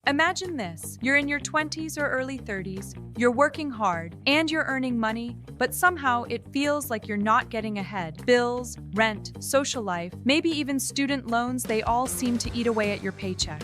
Imagine this. You're in your 20s or early 30s, you're working hard, and you're earning money, but somehow it feels like you're not getting ahead. Bills, rent, social life, maybe even student loans, they all seem to eat away at your paycheck.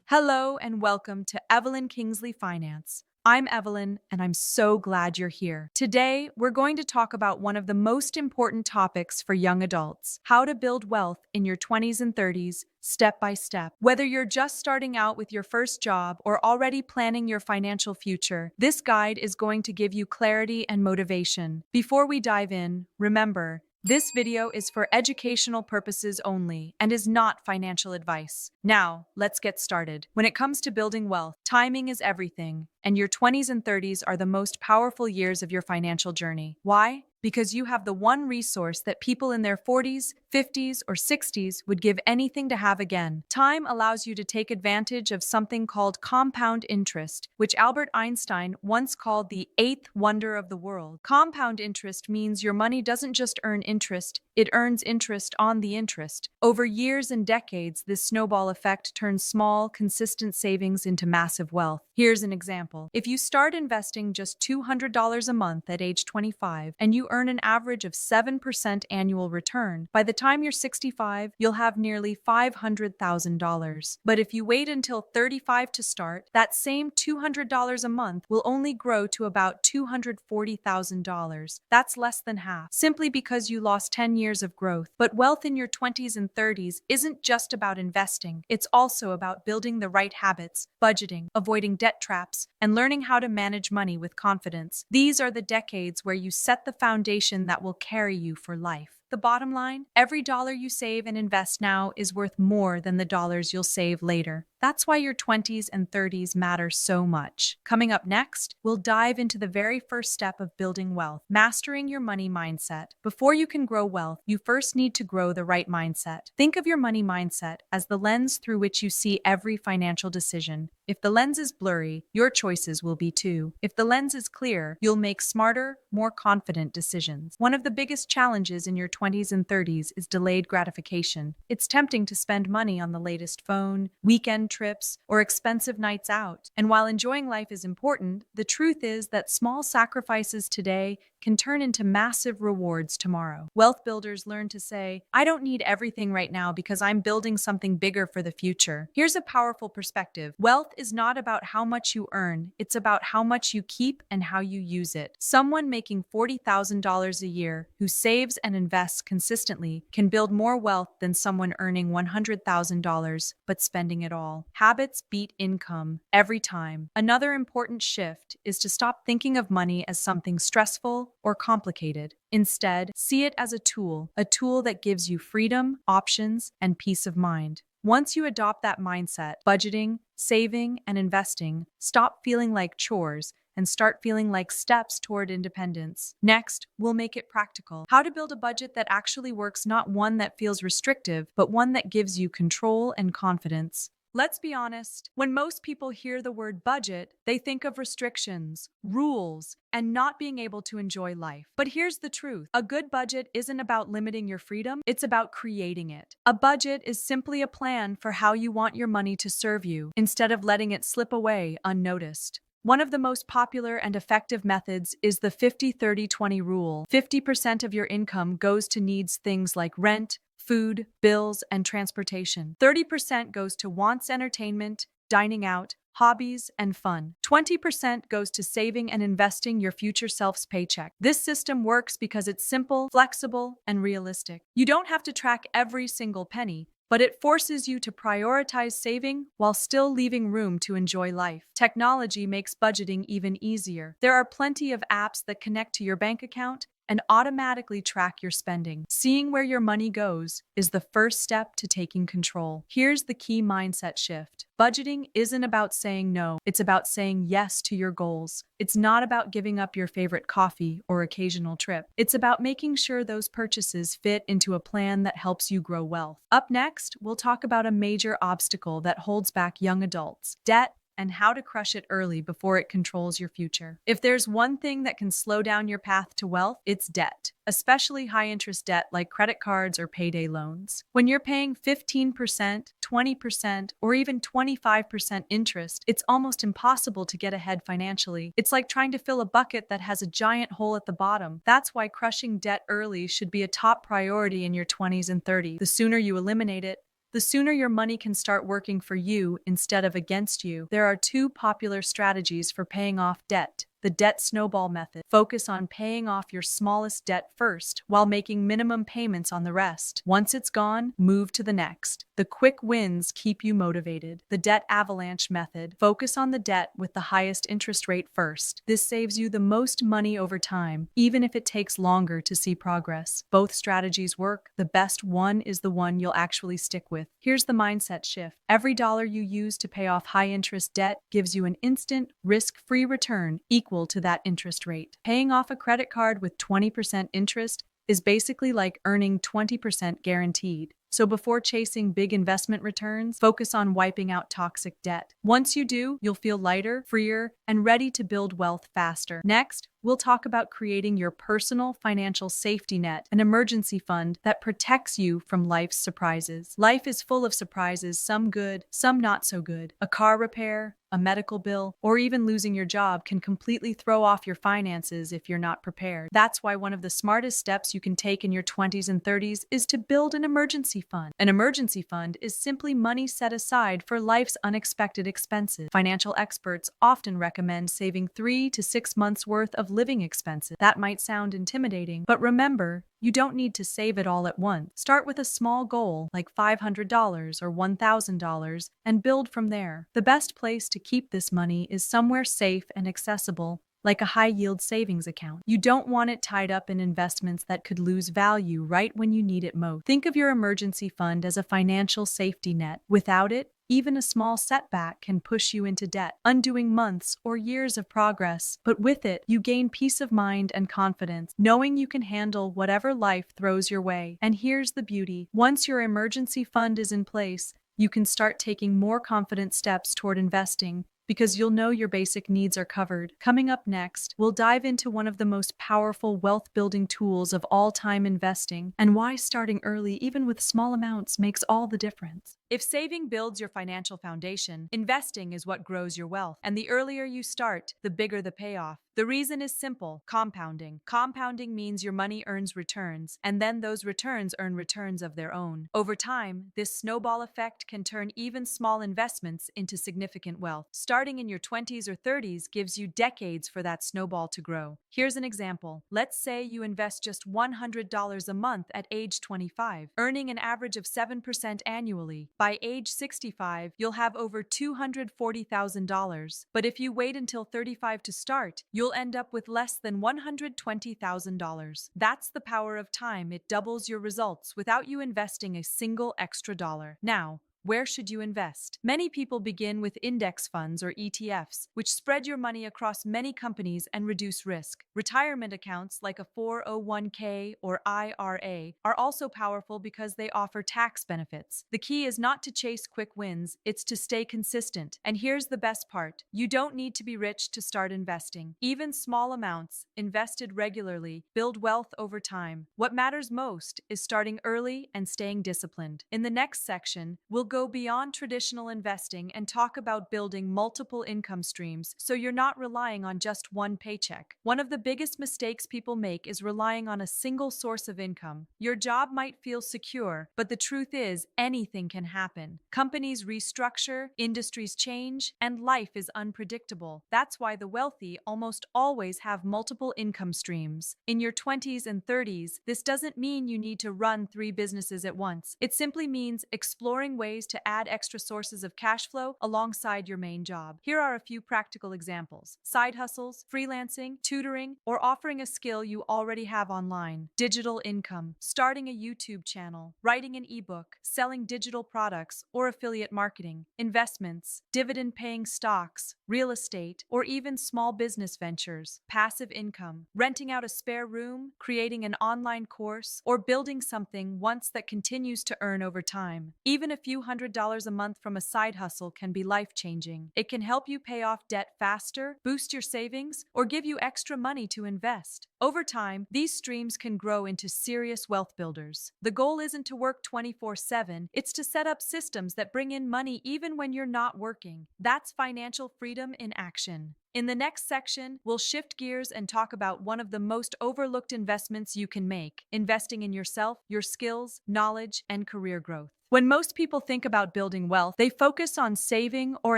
Hello and welcome to Evelyn Kingsley Finance. I'm Evelyn, and I'm so glad you're here. Today, we're going to talk about one of the most important topics for young adults: how to build wealth in your 20s and 30s, step by step. Whether you're just starting out with your first job or already planning your financial future, this guide is going to give you clarity and motivation. Before we dive in, remember, this video is for educational purposes only and is not financial advice. Now, let's get started. When it comes to building wealth, timing is everything, and your 20s and 30s are the most powerful years of your financial journey. Why? Because you have the one resource that people in their 40s, 50s, or 60s would give anything to have again. Time allows you to take advantage of something called compound interest, which Albert Einstein once called the eighth wonder of the world. Compound interest means your money doesn't just earn interest, it earns interest on the interest. Over years and decades, this snowball effect turns small, consistent savings into massive wealth. Here's an example. If you start investing just $200 a month at age 25 and you earn an average of 7% annual return, by the time you're 65, you'll have nearly $500,000. But if you wait until 35 to start, that same $200 a month will only grow to about $240,000. That's less than half, simply because you lost 10 years of growth. But wealth in your 20s and 30s isn't just about investing. It's also about building the right habits, budgeting, avoiding debt traps, and learning how to manage money with confidence. These are the decades where you set the foundation that will carry you for life. The bottom line, every dollar you save and invest now is worth more than the dollars you'll save later. That's why your 20s and 30s matter so much. Coming up next, we'll dive into the very first step of building wealth: mastering your money mindset. Before you can grow wealth, you first need to grow the right mindset. Think of your money mindset as the lens through which you see every financial decision. If the lens is blurry, your choices will be too. If the lens is clear, you'll make smarter, more confident decisions. One of the biggest challenges in your 20s and 30s is delayed gratification. It's tempting to spend money on the latest phone, weekend trips, or expensive nights out. And while enjoying life is important, the truth is that small sacrifices today can turn into massive rewards tomorrow. Wealth builders learn to say, "I don't need everything right now because I'm building something bigger for the future." Here's a powerful perspective. Wealth is not about how much you earn, it's about how much you keep and how you use it. Someone making $40,000 a year who saves and invests consistently can build more wealth than someone earning $100,000 but spending it all. Habits beat income every time. Another important shift is to stop thinking of money as something stressful or complicated. Instead, see it as a tool that gives you freedom, options, and peace of mind. Once you adopt that mindset, budgeting, saving, and investing stop feeling like chores and start feeling like steps toward independence. Next, we'll make it practical. How to build a budget that actually works, not one that feels restrictive, but one that gives you control and confidence. Let's be honest, when most people hear the word budget, they think of restrictions, rules, and not being able to enjoy life. But here's the truth. A good budget isn't about limiting your freedom, it's about creating it. A budget is simply a plan for how you want your money to serve you, instead of letting it slip away unnoticed. One of the most popular and effective methods is the 50-30-20 rule. 50% of your income goes to needs, things like rent, food, bills, and transportation. 30% goes to wants, entertainment, dining out, hobbies, and fun. 20% goes to saving and investing your future self's paycheck. This system works because it's simple, flexible, and realistic. You don't have to track every single penny, but it forces you to prioritize saving while still leaving room to enjoy life. Technology makes budgeting even easier. There are plenty of apps that connect to your bank account and automatically track your spending. Seeing where your money goes is the first step to taking control. Here's the key mindset shift. Budgeting isn't about saying no, it's about saying yes to your goals. It's not about giving up your favorite coffee or occasional trip. It's about making sure those purchases fit into a plan that helps you grow wealth. Up next, we'll talk about a major obstacle that holds back young adults: debt and how to crush it early before it controls your future. If there's one thing that can slow down your path to wealth, it's debt, especially high-interest debt like credit cards or payday loans. When you're paying 15%, 20%, or even 25% interest, it's almost impossible to get ahead financially. It's like trying to fill a bucket that has a giant hole at the bottom. That's why crushing debt early should be a top priority in your 20s and 30s. The sooner you eliminate it, the sooner your money can start working for you instead of against you. There are two popular strategies for paying off debt. The debt snowball method. Focus on paying off your smallest debt first while making minimum payments on the rest. Once it's gone, move to the next. The quick wins keep you motivated. The debt avalanche method. Focus on the debt with the highest interest rate first. This saves you the most money over time, even if it takes longer to see progress. Both strategies work. The best one is the one you'll actually stick with. Here's the mindset shift. Every dollar you use to pay off high-interest debt gives you an instant, risk-free return equal to that interest rate. Paying off a credit card with 20% interest is basically like earning 20% guaranteed. So before chasing big investment returns, focus on wiping out toxic debt. Once you do, you'll feel lighter, freer, and ready to build wealth faster. Next, we'll talk about creating your personal financial safety net, an emergency fund that protects you from life's surprises. Life is full of surprises, some good, some not so good. A car repair, a medical bill, or even losing your job can completely throw off your finances if you're not prepared. That's why one of the smartest steps you can take in your 20s and 30s is to build an emergency fund. An emergency fund is simply money set aside for life's unexpected expenses. Financial experts often recommend saving 3 to 6 months worth of living expenses. That might sound intimidating, but remember, you don't need to save it all at once. Start with a small goal like $500 or $1,000 and build from there. The best place to keep this money is somewhere safe and accessible, like a high-yield savings account. You don't want it tied up in investments that could lose value right when you need it most. Think of your emergency fund as a financial safety net. Without it, even a small setback can push you into debt, undoing months or years of progress. But with it, you gain peace of mind and confidence, knowing you can handle whatever life throws your way. And here's the beauty. Once your emergency fund is in place, you can start taking more confident steps toward investing, because you'll know your basic needs are covered. Coming up next, we'll dive into one of the most powerful wealth-building tools of all time, investing, and why starting early, even with small amounts, makes all the difference. If saving builds your financial foundation, investing is what grows your wealth. And the earlier you start, the bigger the payoff. The reason is simple: compounding. Compounding means your money earns returns, and then those returns earn returns of their own. Over time, this snowball effect can turn even small investments into significant wealth. Starting in your 20s or 30s gives you decades for that snowball to grow. Here's an example. Let's say you invest just $100 a month at age 25, earning an average of 7% annually. By age 65, you'll have over $240,000. But if you wait until 35 to start, you'll end up with less than $120,000. That's the power of time. It doubles your results without you investing a single extra dollar. Now, where should you invest? Many people begin with index funds or ETFs, which spread your money across many companies and reduce risk. Retirement accounts like a 401k or IRA are also powerful because they offer tax benefits. The key is not to chase quick wins, it's to stay consistent. And here's the best part: you don't need to be rich to start investing. Even small amounts, invested regularly, build wealth over time. What matters most is starting early and staying disciplined. In the next section, we'll go beyond traditional investing and talk about building multiple income streams so you're not relying on just one paycheck. One of the biggest mistakes people make is relying on a single source of income. Your job might feel secure, but the truth is anything can happen. Companies restructure, industries change, and life is unpredictable. That's why the wealthy almost always have multiple income streams. In your 20s and 30s, this doesn't mean you need to run 3 businesses at once. It simply means exploring ways to add extra sources of cash flow alongside your main job. Here are a few practical examples: side hustles, freelancing, tutoring, or offering a skill you already have online. Digital income, starting a YouTube channel, writing an ebook, selling digital products, or affiliate marketing. Investments, dividend-paying stocks, real estate, or even small business ventures. Passive income, renting out a spare room, creating an online course, or building something once that continues to earn over time. Even a few $200 a month from a side hustle can be life-changing. It can help you pay off debt faster, boost your savings, or give you extra money to invest. Over time, these streams can grow into serious wealth builders. The goal isn't to work 24/7, it's to set up systems that bring in money even when you're not working. That's financial freedom in action. In the next section, we'll shift gears and talk about one of the most overlooked investments you can make: investing in yourself, your skills, knowledge, and career growth. When most people think about building wealth, they focus on saving or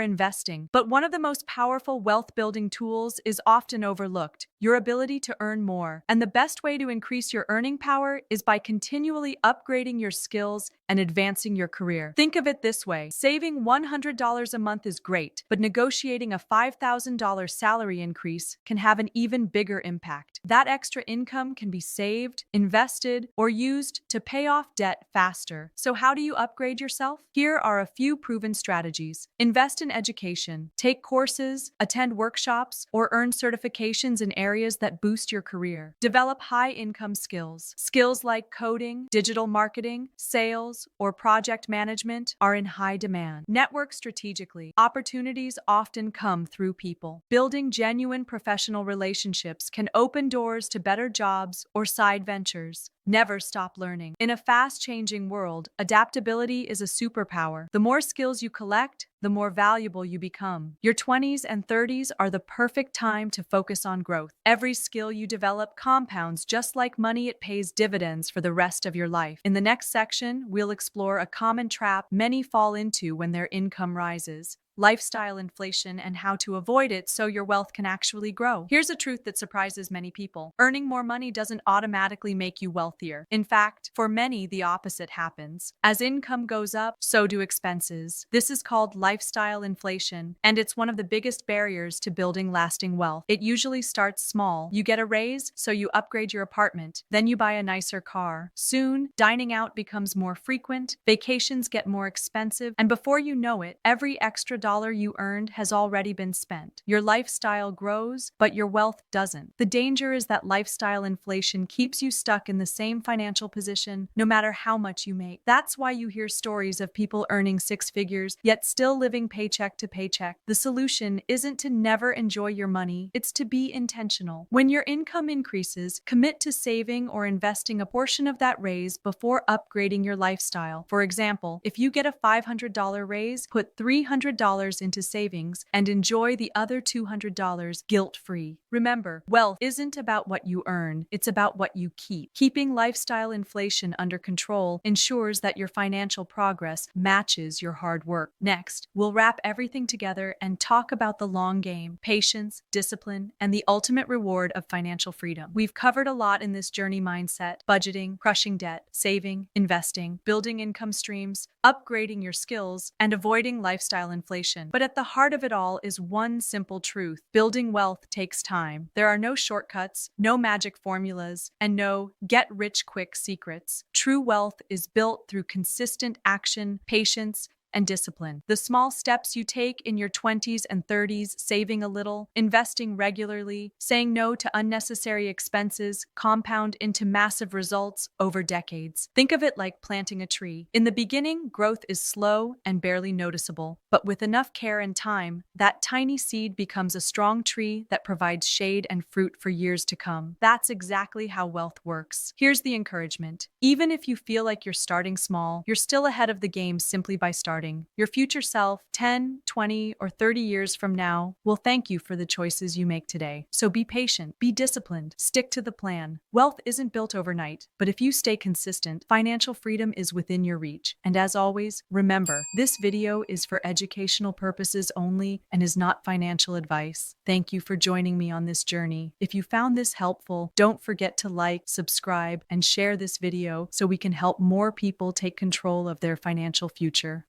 investing. But one of the most powerful wealth-building tools is often overlooked: your ability to earn more. And the best way to increase your earning power is by continually upgrading your skills and advancing your career. Think of it this way: saving $100 a month is great, but negotiating a $5,000 salary increase can have an even bigger impact. That extra income can be saved, invested, or used to pay off debt faster. So how do you upgrade yourself? Here are a few proven strategies. Invest in education. Take courses, attend workshops, or earn certifications in areas that boost your career. Develop high-income skills. Skills like coding, digital marketing, sales, or project management are in high demand. Network strategically. Opportunities often come through people. Building genuine professional relationships can open doors to better jobs or side ventures. Never stop learning. In a fast-changing world, adaptability is a superpower. The more skills you collect, the more valuable you become. Your 20s and 30s are the perfect time to focus on growth. Every skill you develop compounds just like money. It pays dividends for the rest of your life. In the next section, we'll explore a common trap many fall into when their income rises: lifestyle inflation and how to avoid it so your wealth can actually grow. Here's a truth that surprises many people: earning more money doesn't automatically make you wealthier. In fact, for many, the opposite happens. As income goes up, so do expenses. This is called lifestyle inflation, and it's one of the biggest barriers to building lasting wealth. It usually starts small. You get a raise, so you upgrade your apartment. Then you buy a nicer car. Soon, dining out becomes more frequent, vacations get more expensive, and before you know it, every extra dollar you earned has already been spent. Your lifestyle grows, but your wealth doesn't. The danger is that lifestyle inflation keeps you stuck in the same financial position no matter how much you make. That's why you hear stories of people earning six figures, yet still living paycheck to paycheck. The solution isn't to never enjoy your money, it's to be intentional. When your income increases, commit to saving or investing a portion of that raise before upgrading your lifestyle. For example, if you get a $500 raise, put $300 into savings and enjoy the other $200 guilt-free. Remember, wealth isn't about what you earn, it's about what you keep. Keeping lifestyle inflation under control ensures that your financial progress matches your hard work. Next, we'll wrap everything together and talk about the long game: patience, discipline, and the ultimate reward of financial freedom. We've covered a lot in this journey: mindset, budgeting, crushing debt, saving, investing, building income streams, upgrading your skills, and avoiding lifestyle inflation. But at the heart of it all is one simple truth: building wealth takes time. There are no shortcuts, no magic formulas, and no get-rich-quick secrets. True wealth is built through consistent action, patience, and discipline. The small steps you take in your 20s and 30s, saving a little, investing regularly, saying no to unnecessary expenses, compound into massive results over decades. Think of it like planting a tree. In the beginning, growth is slow and barely noticeable, but with enough care and time, that tiny seed becomes a strong tree that provides shade and fruit for years to come. That's exactly how wealth works. Here's the encouragement: even if you feel like you're starting small, you're still ahead of the game simply by starting. Your future self, 10, 20, or 30 years from now, will thank you for the choices you make today. So be patient, be disciplined, stick to the plan. Wealth isn't built overnight, but if you stay consistent, financial freedom is within your reach. And as always, remember, this video is for educational purposes only and is not financial advice. Thank you for joining me on this journey. If you found this helpful, don't forget to like, subscribe, and share this video so we can help more people take control of their financial future.